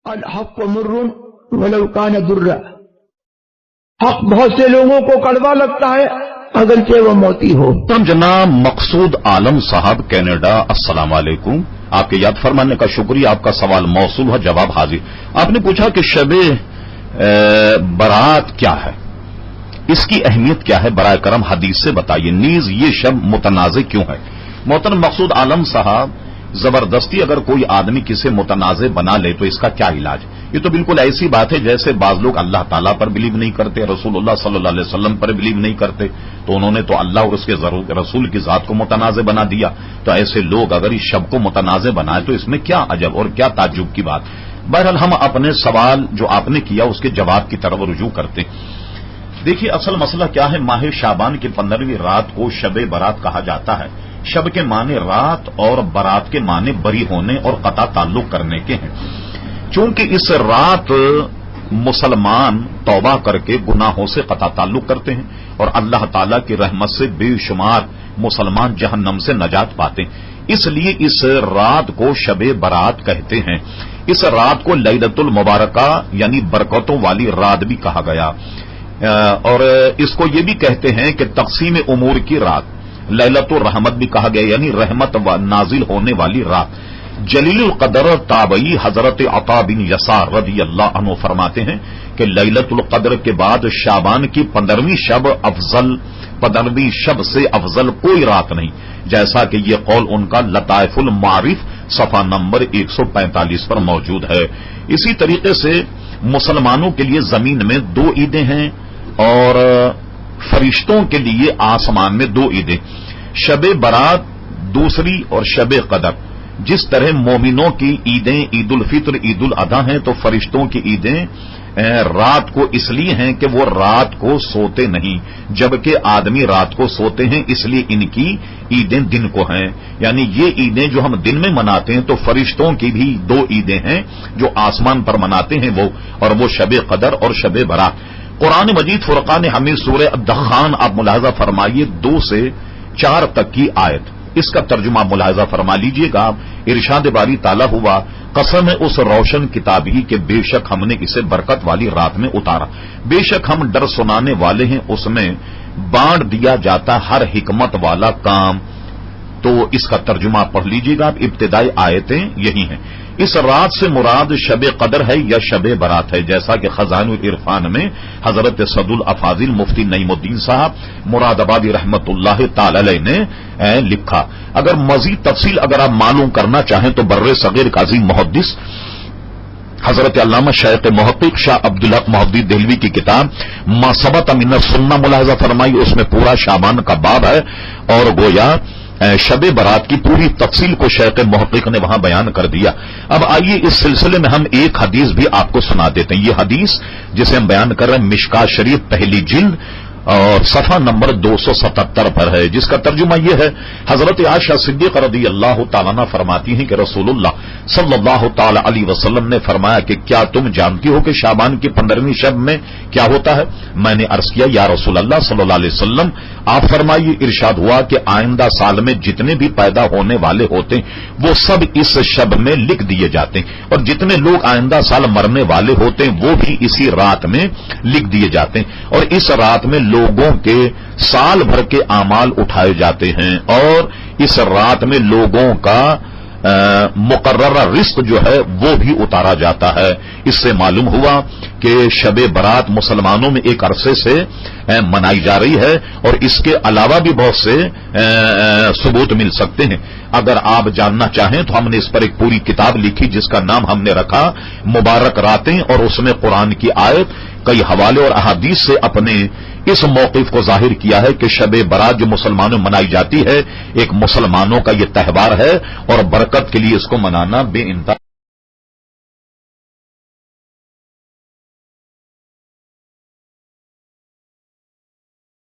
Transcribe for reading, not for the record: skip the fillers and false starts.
الحق مر ولو كان ضرا، حق بہت سے لوگوں کو کڑوا لگتا ہے اگرچہ وہ موتی ہو۔ تم جناب مقصود عالم صاحب کینیڈا، السلام علیکم، آپ کے یاد فرمانے کا شکریہ، آپ کا سوال موصول ہے، جواب حاضر۔ آپ نے پوچھا کہ شب برات کیا ہے، اس کی اہمیت کیا ہے، برائے کرم حدیث سے بتائیے، نیز یہ شب متنازع کیوں ہے۔ محترم مقصود عالم صاحب، زبردستی اگر کوئی آدمی کسی متنازع بنا لے تو اس کا کیا علاج؟ یہ تو بالکل ایسی بات ہے جیسے بعض لوگ اللہ تعالیٰ پر بلیو نہیں کرتے، رسول اللہ صلی اللہ علیہ وسلم پر بلیو نہیں کرتے، تو انہوں نے تو اللہ اور اس کے رسول کی ذات کو متنازع بنا دیا۔ تو ایسے لوگ اگر اس شب کو متنازع بنائے تو اس میں کیا عجب اور کیا تعجب کی بات۔ بہرحال ہم اپنے سوال جو آپ نے کیا اس کے جواب کی طرف رجوع کرتے ہیں۔ دیکھیے اصل مسئلہ کیا ہے، ماہ شعبان کی 15ویں رات کو شب برات کہا جاتا ہے۔ شب کے معنی رات اور برات کے معنی بری ہونے اور قطع تعلق کرنے کے ہیں۔ چونکہ اس رات مسلمان توبہ کر کے گناہوں سے قطع تعلق کرتے ہیں اور اللہ تعالی کی رحمت سے بے شمار مسلمان جہنم سے نجات پاتے ہیں، اس لیے اس رات کو شب برات کہتے ہیں۔ اس رات کو لیلۃ المبارکہ یعنی برکتوں والی رات بھی کہا گیا، اور اس کو یہ بھی کہتے ہیں کہ تقسیم امور کی رات، لیلۃ الرحمت بھی کہا گیا یعنی رحمت نازل ہونے والی رات۔ جلیل القدر تابعی حضرت عطا بن یسار رضی اللہ عنہ فرماتے ہیں کہ لیلۃ القدر کے بعد شعبان کی 15ویں شب سے افضل کوئی رات نہیں، جیسا کہ یہ قول ان کا لطائف المعارف صفحہ نمبر 145 پر موجود ہے۔ اسی طریقے سے مسلمانوں کے لیے زمین میں 2 عیدیں ہیں اور فرشتوں کے لیے آسمان میں 2 عیدیں، شب برات دوسری اور شب قدر۔ جس طرح مومنوں کی عیدیں عید الفطر عید الاضحیٰ ہیں، تو فرشتوں کی عیدیں رات کو اس لیے ہیں کہ وہ رات کو سوتے نہیں، جبکہ آدمی رات کو سوتے ہیں، اس لیے ان کی عیدیں دن کو ہیں۔ یعنی یہ عیدیں جو ہم دن میں مناتے ہیں تو فرشتوں کی بھی 2 عیدیں ہیں جو آسمان پر مناتے ہیں، وہ شب قدر اور شب برات۔ قرآن مجید فرقان حمید سورہ الدخان آپ ملاحظہ فرمائیے 2 سے 4 تک کی آیت، اس کا ترجمہ ملاحظہ فرما لیجئے گا۔ ارشاد باری تعالیٰ ہوا، قسم ہے اس روشن کتاب ہی کہ بے شک ہم نے اسے برکت والی رات میں اتارا، بے شک ہم ڈر سنانے والے ہیں، اس میں بانٹ دیا جاتا ہر حکمت والا کام۔ تو اس کا ترجمہ پڑھ لیجئے گا، ابتدائی آیتیں یہی ہیں۔ اس رات سے مراد شب قدر ہے یا شب برات ہے، جیسا کہ خزائن العرفان میں حضرت صد الافاضل مفتی نعیم الدین صاحب مراد آبادی رحمت اللہ تعالی علیہ نے لکھا۔ اگر مزید تفصیل اگر آپ معلوم کرنا چاہیں تو بر صغیر کا عظیم محدث حضرت علامہ شیخ محقق شاہ عبدالحق محدث دہلوی کی کتاب ما ثبت من السنہ ملاحظہ فرمائی، اس میں پورا شعبان کا باب ہے اور گویا شب برات کی پوری تفصیل کو شیخ محقق نے وہاں بیان کر دیا۔ اب آئیے اس سلسلے میں ہم ایک حدیث بھی آپ کو سنا دیتے ہیں۔ یہ حدیث جسے ہم بیان کر رہے ہیں مشکات شریف پہلی جلد اور صفحہ نمبر 277 پر ہے، جس کا ترجمہ یہ ہے، حضرت عائشہ صدیقہ رضی اللہ تعالیٰ عنہ فرماتی ہیں کہ رسول اللہ صلی اللہ تعالی علیہ وسلم نے فرمایا کہ کیا تم جانتی ہو کہ شعبان کی 15ویں شب میں کیا ہوتا ہے؟ میں نے عرض کیا یا رسول اللہ صلی اللہ علیہ وسلم آپ فرمائیے۔ ارشاد ہوا کہ آئندہ سال میں جتنے بھی پیدا ہونے والے ہوتے ہیں وہ سب اس شب میں لکھ دیے جاتے ہیں، اور جتنے لوگ آئندہ سال مرنے والے ہوتے ہیں وہ بھی اسی رات میں لکھ دیے جاتے ہیں، اور اس رات میں لوگوں کے سال بھر کے اعمال اٹھائے جاتے ہیں، اور اس رات میں لوگوں کا مقررہ رزق جو ہے وہ بھی اتارا جاتا ہے۔ اس سے معلوم ہوا کہ شب برات مسلمانوں میں ایک عرصے سے منائی جا رہی ہے، اور اس کے علاوہ بھی بہت سے ثبوت مل سکتے ہیں۔ اگر آپ جاننا چاہیں تو ہم نے اس پر ایک پوری کتاب لکھی جس کا نام ہم نے رکھا مبارک راتیں، اور اس میں قرآن کی آیت کئی حوالے اور احادیث سے اپنے اس موقف کو ظاہر کیا ہے کہ شب برات جو مسلمانوں میں منائی جاتی ہے ایک مسلمانوں کا یہ تہوار ہے، اور برکت کے لیے اس کو منانا بے انتہا